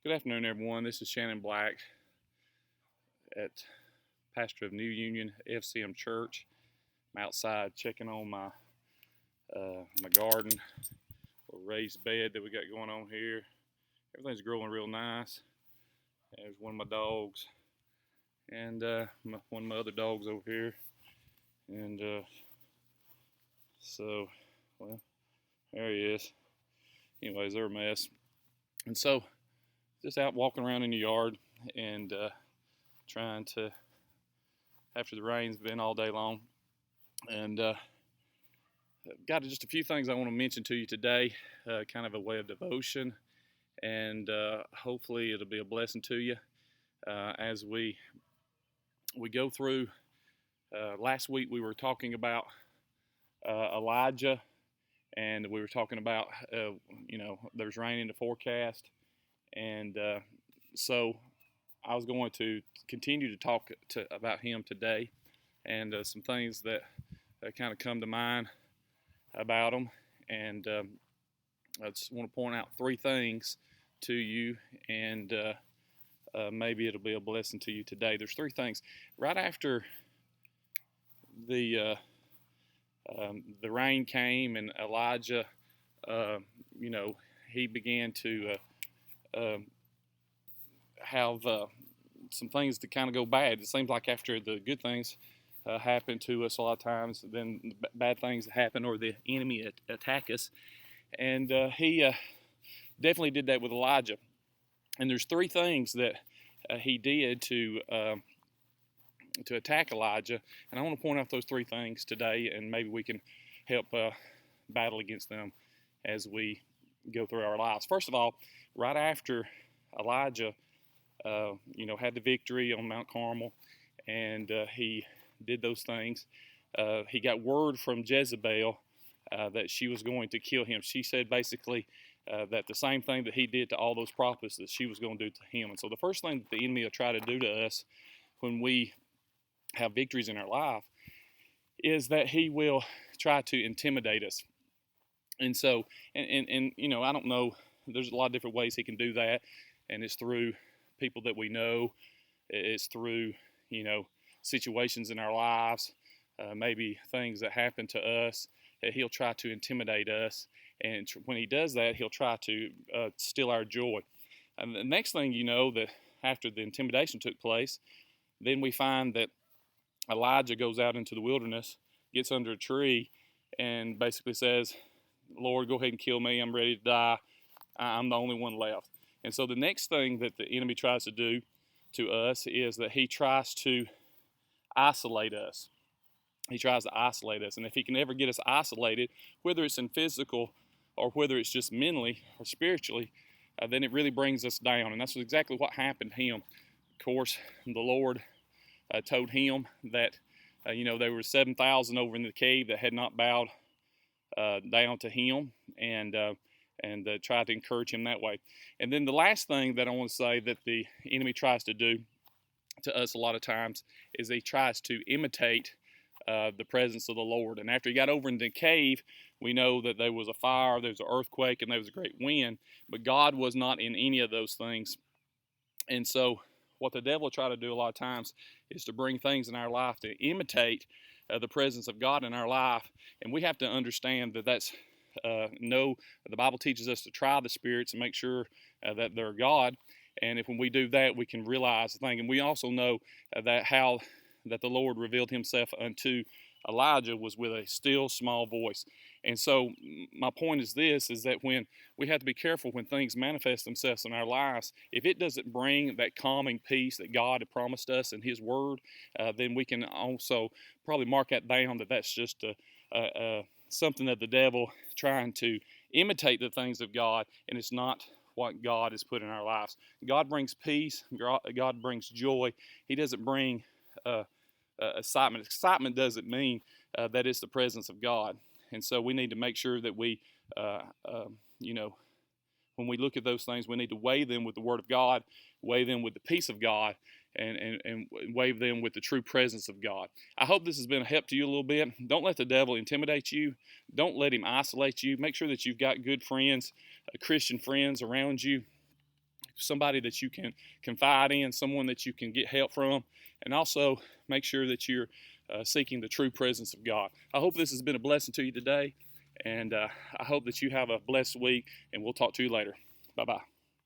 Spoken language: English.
Good afternoon, everyone. This is Shannon Black at pastor of New Union FCM Church. I'm outside checking on my garden or raised bed that we got going on here. Everything's growing real nice. There's one of my dogs and one of my other dogs over here. And well, there he is. Anyways, they're a mess. And so, just out walking around in the yard and trying to, after the rain's been all day long, and got just a few things I want to mention to you today, kind of a way of devotion, and hopefully it'll be a blessing to you as we go through. Last week we were talking about Elijah, and we were talking about there's rain in the forecast, and so I was going to continue to talk about him today, and some things that kind of come to mind about him. And I just want to point out three things to you, and maybe it'll be a blessing to you today. There's three things. Right after the rain came and Elijah, he began to have some things to kind of go bad. It seems like after the good things happen to us a lot of times, then bad things happen or the enemy attack us. And he definitely did that with Elijah. And there's three things that he did to attack Elijah. And I want to point out those three things today, and maybe we can help battle against them as we go through our lives. First of all, right after Elijah had the victory on Mount Carmel, and he did those things, he got word from Jezebel that she was going to kill him. She said basically that the same thing that he did to all those prophets that she was going to do to him. And so the first thing that the enemy will try to do to us when we have victories in our life is that he will try to intimidate us. And so, and I don't know, there's a lot of different ways he can do that, and it's through people that we know. It's through, situations in our lives, maybe things that happen to us. He'll try to intimidate us, and when he does that, he'll try to steal our joy. And the next thing that after the intimidation took place, then we find that Elijah goes out into the wilderness, gets under a tree, and basically says, Lord, go ahead and kill me. I'm ready to die. I'm the only one left. And so the next thing that the enemy tries to do to us is that he tries to isolate us. He tries to isolate us. And if he can ever get us isolated, whether it's in physical or whether it's just mentally or spiritually, then it really brings us down. And that's exactly what happened to him. Of course, the Lord told him that, there were 7,000 over in the cave that had not bowed down to him, and try to encourage him that way. And then the last thing that I want to say that the enemy tries to do to us a lot of times is he tries to imitate the presence of the Lord. And after he got over in the cave, we know that there was a fire, there was an earthquake, and there was a great wind, but God was not in any of those things. And so what the devil will try to do a lot of times is to bring things in our life to imitate the presence of God in our life. And we have to understand that that's the Bible teaches us to try the spirits and make sure that they're God. And when we do that, we can realize the thing. And we also know that the Lord revealed himself unto Elijah was with a still small voice. And so my point is this, is that when we have to be careful when things manifest themselves in our lives, if it doesn't bring that calming peace that God had promised us in his word, then we can also probably mark that down, that that's just something that the devil trying to imitate the things of God, and it's not what God has put in our lives. God brings peace. God brings joy. He doesn't bring excitement. Excitement doesn't mean that it's the presence of God. And so we need to make sure that we, when we look at those things, we need to weigh them with the Word of God, weigh them with the peace of God, and weigh them with the true presence of God. I hope this has been a help to you a little bit. Don't let the devil intimidate you. Don't let him isolate you. Make sure that you've got good friends, Christian friends around you, somebody that you can confide in, someone that you can get help from, and also make sure that you're seeking the true presence of God. I hope this has been a blessing to you today, and I hope that you have a blessed week, and we'll talk to you later. Bye-bye.